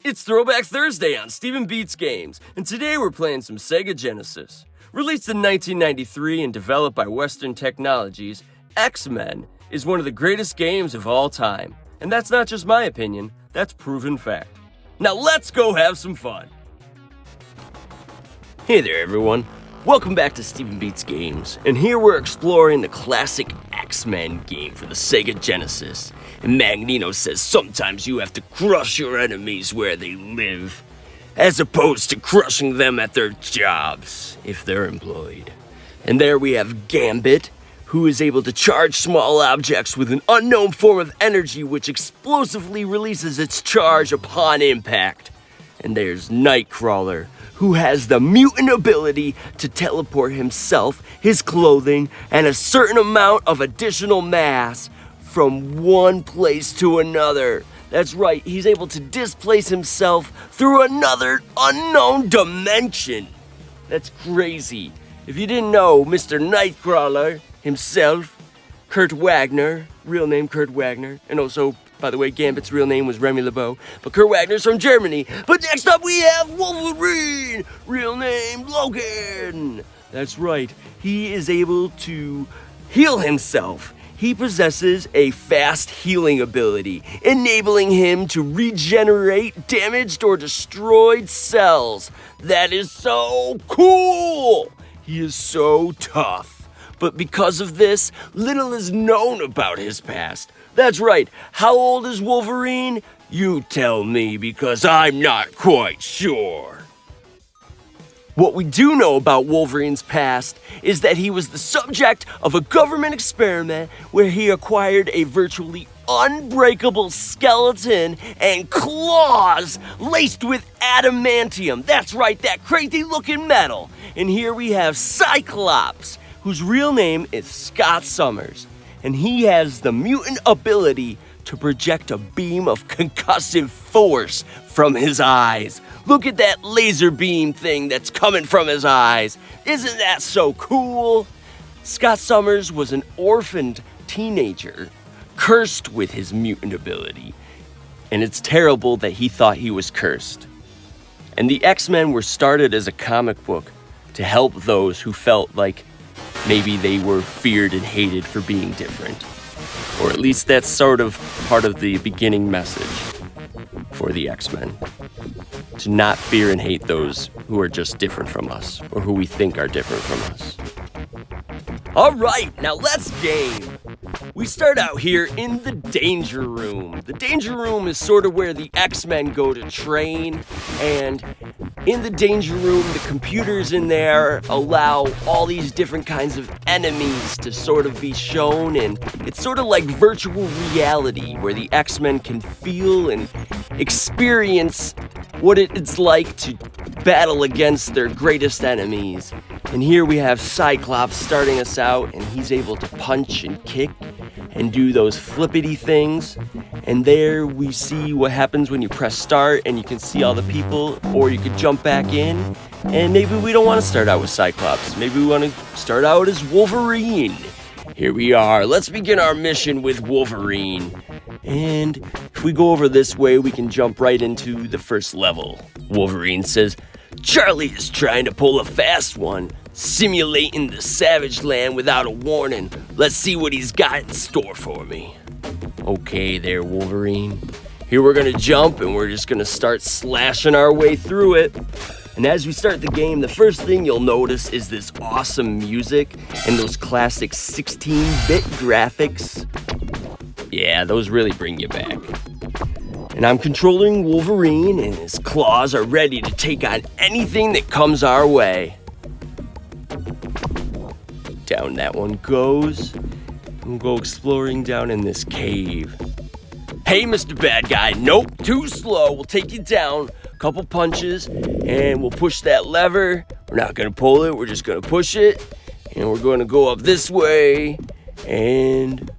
It's Throwback Thursday on Stephen Beats Games, and today we're playing some Sega Genesis. Released in 1993 and developed by Western Technologies, X-Men is one of the greatest games of all time. And that's not just my opinion, that's proven fact. Now let's go have some fun! Hey there everyone, welcome back to Stephen Beats Games, and here we're exploring the classic X-Men game for the Sega Genesis. And Magneto says sometimes you have to crush your enemies where they live, as opposed to crushing them at their jobs, if they're employed. And there we have Gambut, who is able to charge small objects with an unknown form of energy which explosively releases its charge upon impact. And there's Nightcrawler, who has the mutant ability to teleport himself, his clothing, and a certain amount of additional mass from one place to another. That's right, he's able to displace himself through another unknown dimension. That's crazy. If you didn't know, Mr. Nightcrawler himself, Kurt Wagner, real name Kurt Wagner, and also, by the way, Gambut's real name was Remy LeBeau, but Kurt Wagner's from Germany. But next up we have Wolverine, real name Logan. That's right, he is able to heal himself. He possesses a fast healing ability, enabling him to regenerate damaged or destroyed cells. That is so cool! He is so tough. But because of this, little is known about his past. That's right, how old is Wolverine? You tell me, because I'm not quite sure. What we do know about Wolverine's past is that he was the subject of a government experiment where he acquired a virtually unbreakable skeleton and claws laced with adamantium. That's right, that crazy looking metal. And here we have Cyclops, whose real name is Scott Summers. And he has the mutant ability to project a beam of concussive force from his eyes. Look at that laser beam thing that's coming from his eyes. Isn't that so cool? Scott Summers was an orphaned teenager, cursed with his mutant ability. And it's terrible that he thought he was cursed. And the X-Men were started as a comic book to help those who felt like maybe they were feared and hated for being different. Or at least that's sort of part of the beginning message for the X-Men. To not fear and hate those who are just different from us, or who we think are different from us. Alright, now let's game! We start out here in the Danger Room. The Danger Room is sort of where the X-Men go to train, and in the Danger Room, the computers in there allow all these different kinds of enemies to sort of be shown, and it's sort of like virtual reality where the X-Men can feel and experience what it's like to battle against their greatest enemies. And here we have Cyclops starting us out, and he's able to punch and kick and do those flippity things. And there we see what happens when you press start, and you can see all the people, or you could jump back in. And maybe we don't want to start out with Cyclops. Maybe we want to start out as Wolverine. Here we are. Let's begin our mission with Wolverine. And if we go over this way, we can jump right into the first level. Wolverine says, Charlie is trying to pull a fast one, simulating the savage land without a warning. Let's see what he's got in store for me. Okay there, Wolverine. Here we're gonna jump, and we're just gonna start slashing our way through it. And as we start the game, the first thing you'll notice is this awesome music and those classic 16-bit graphics. Yeah, those really bring you back. And I'm controlling Wolverine, and his claws are ready to take on anything that comes our way. Down that one goes. We'll go exploring down in this cave. Hey, Mr. Bad Guy, nope, too slow. We'll take you down, a couple punches, and we'll push that lever. We're not gonna pull it, we're just gonna push it. And we're gonna go up this way, and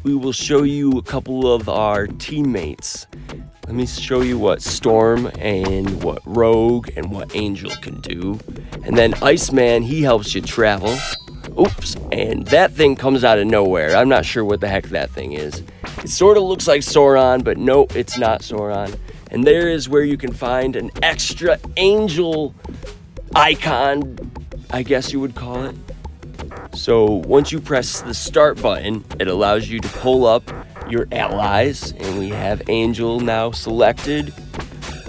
we will show you a couple of our teammates. Let me show you what Storm and what Rogue and what Angel can do. And then Iceman, he helps you travel. Oops, and that thing comes out of nowhere. I'm not sure what the heck that thing is. It sort of looks like Sauron, but nope, it's not Sauron. And there is where you can find an extra angel icon, I guess you would call it. So once you press the start button, it allows you to pull up your allies, and we have Angel now selected.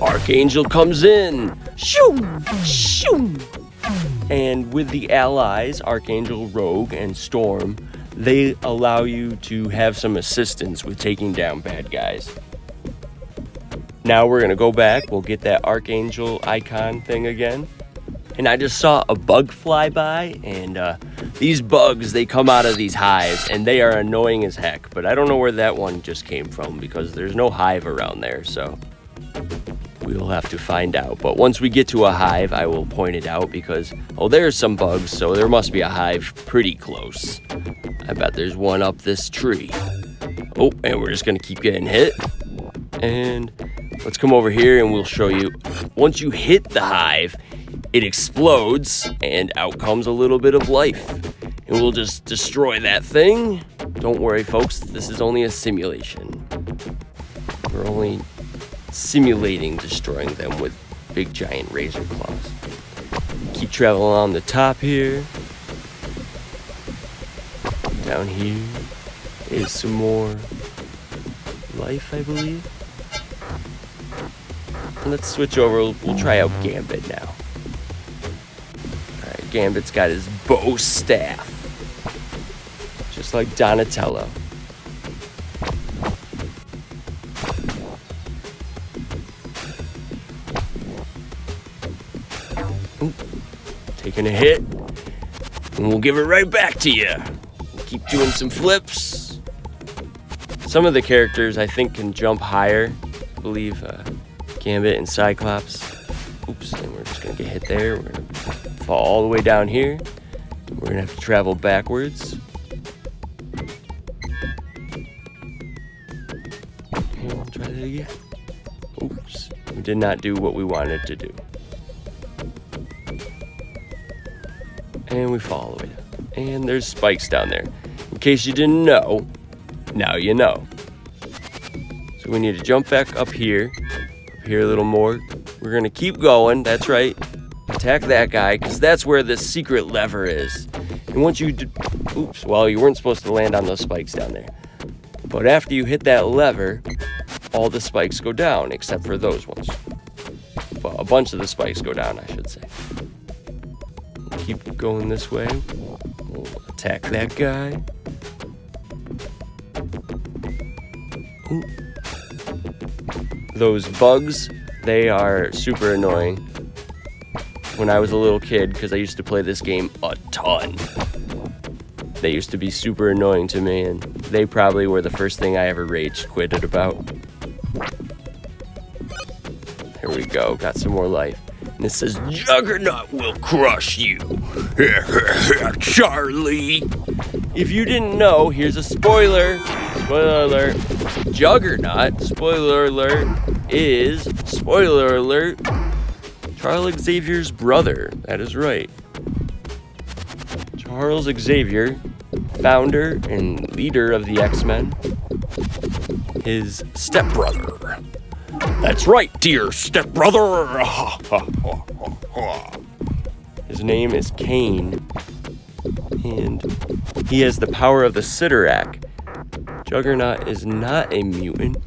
Archangel comes in. Shoo! Shoo! And with the allies, Archangel, Rogue, and Storm, they allow you to have some assistance with taking down bad guys. Now we're going to go back. We'll get that Archangel icon thing again. And I just saw a bug fly by, and these bugs, they come out of these hives, and they are annoying as heck. But I don't know where that one just came from, because there's no hive around there, so we'll have to find out. But once we get to a hive, I will point it out, because, oh, there's some bugs, so there must be a hive pretty close. I bet there's one up this tree. Oh, and we're just going to keep getting hit. And let's come over here, and we'll show you. Once you hit the hive, it explodes, and out comes a little bit of life. And we'll just destroy that thing. Don't worry, folks, this is only a simulation. We're only simulating destroying them with big giant razor claws. Keep traveling on the top here. Down here is some more life, I believe. Let's switch over. We'll try out Gambut now. Alright, Gambut's got his bow staff, just like Donatello. Ooh, taking a hit, and we'll give it right back to you. We'll keep doing some flips. Some of the characters I think can jump higher. I believe Gambut and Cyclops. Oops, and we're just gonna get hit there. We're gonna fall all the way down here. We're gonna have to travel backwards. And we'll try that again. Oops, we did not do what we wanted to do. And we fall all the way down. And there's spikes down there. In case you didn't know, now you know. So we need to jump back up here a little more. We're gonna keep going, that's right. Attack that guy, because that's where the secret lever is. And once you oops, well, you weren't supposed to land on those spikes down there. But after you hit that lever, all the spikes go down, except for those ones. Well, a bunch of the spikes go down, I should say. We'll keep going this way. We'll attack that guy. Ooh. Those bugs, they are super annoying. When I was a little kid, because I used to play this game a ton, they used to be super annoying to me, and they probably were the first thing I ever rage quitted about. Here we go, got some more life. And it says, Juggernaut will crush you. Charlie. If you didn't know, here's a spoiler. Spoiler alert. Juggernaut, spoiler alert, is, spoiler alert, Charles Xavier's brother. That is right. Charles Xavier, founder and leader of the X-Men. His stepbrother. That's right, dear stepbrother. His name is Kane, and he has the power of the Sidorak. Juggernaut is not a mutant.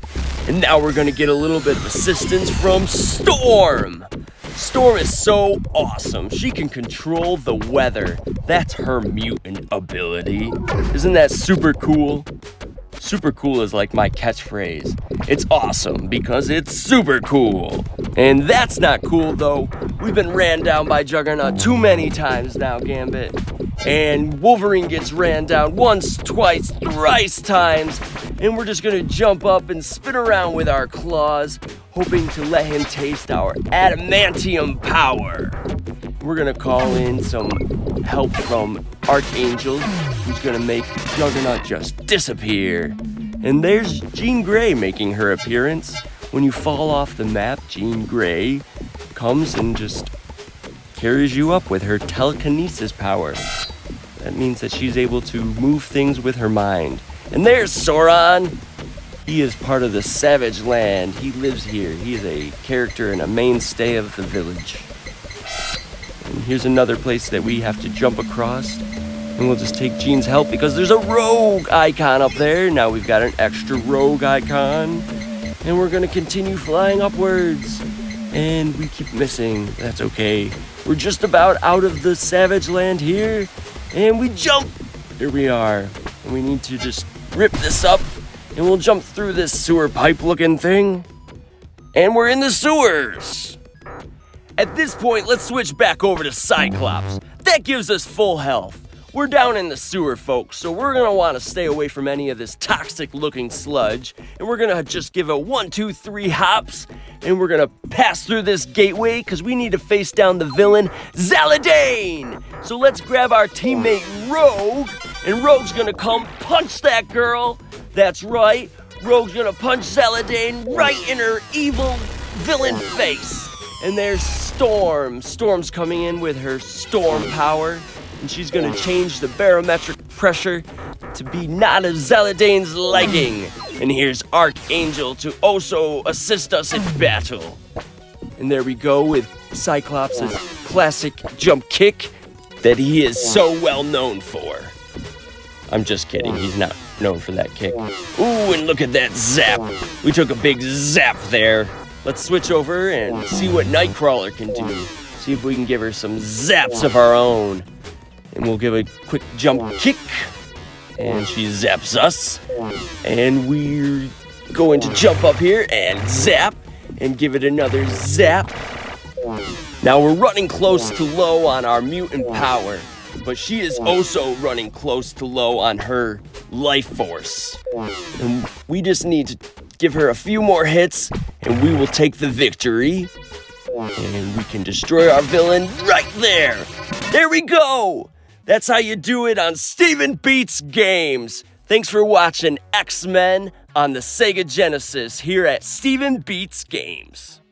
And now we're gonna get a little bit of assistance from Storm. Storm is so awesome. She can control the weather. That's her mutant ability. Isn't that super cool? Super cool is like my catchphrase. It's awesome because it's super cool. And that's not cool though. We've been ran down by Juggernaut too many times now, Gambut. And Wolverine gets ran down once, twice, thrice times. And we're just gonna jump up and spin around with our claws, hoping to let him taste our adamantium power. We're gonna call in some help from Archangel, who's gonna make Juggernaut just disappear. And there's Jean Grey making her appearance. When you fall off the map, Jean Grey comes and just carries you up with her telekinesis power. That means that she's able to move things with her mind. And there's Sauron. He is part of the Savage Land. He lives here. He is a character and a mainstay of the village. And here's another place that we have to jump across. And we'll just take Jean's help because there's a rogue icon up there. Now we've got an extra rogue icon. And we're gonna continue flying upwards. And we keep missing. That's okay. We're just about out of the Savage Land here. And we jump. There we are. And we need to just rip this up. And we'll jump through this sewer pipe looking thing. And we're in the sewers. At this point, let's switch back over to Cyclops. That gives us full health. We're down in the sewer, folks, so we're gonna wanna stay away from any of this toxic looking sludge. And we're gonna just give it 1, 2, 3 hops. And we're gonna pass through this gateway because we need to face down the villain, Zaladane. So let's grab our teammate Rogue. And Rogue's gonna come punch that girl. That's right, Rogue's gonna punch Zaladane right in her evil villain face. And there's Storm. Storm's coming in with her storm power. And she's gonna change the barometric pressure to be not of Zaladane's liking. And here's Archangel to also assist us in battle. And there we go with Cyclops' classic jump kick that he is so well known for. I'm just kidding, he's not known for that kick. Ooh, and look at that zap. We took a big zap there. Let's switch over and see what Nightcrawler can do. See if we can give her some zaps of our own. And we'll give a quick jump kick. And she zaps us. And we're going to jump up here and zap. And give it another zap. Now we're running close to low on our mutant power. But she is also running close to low on her life force. And we just need to give her a few more hits. And we will take the victory. And we can destroy our villain right there. There we go. That's how you do it on Steven Beats Games. Thanks for watching X-Men on the Sega Genesis here at Steven Beats Games.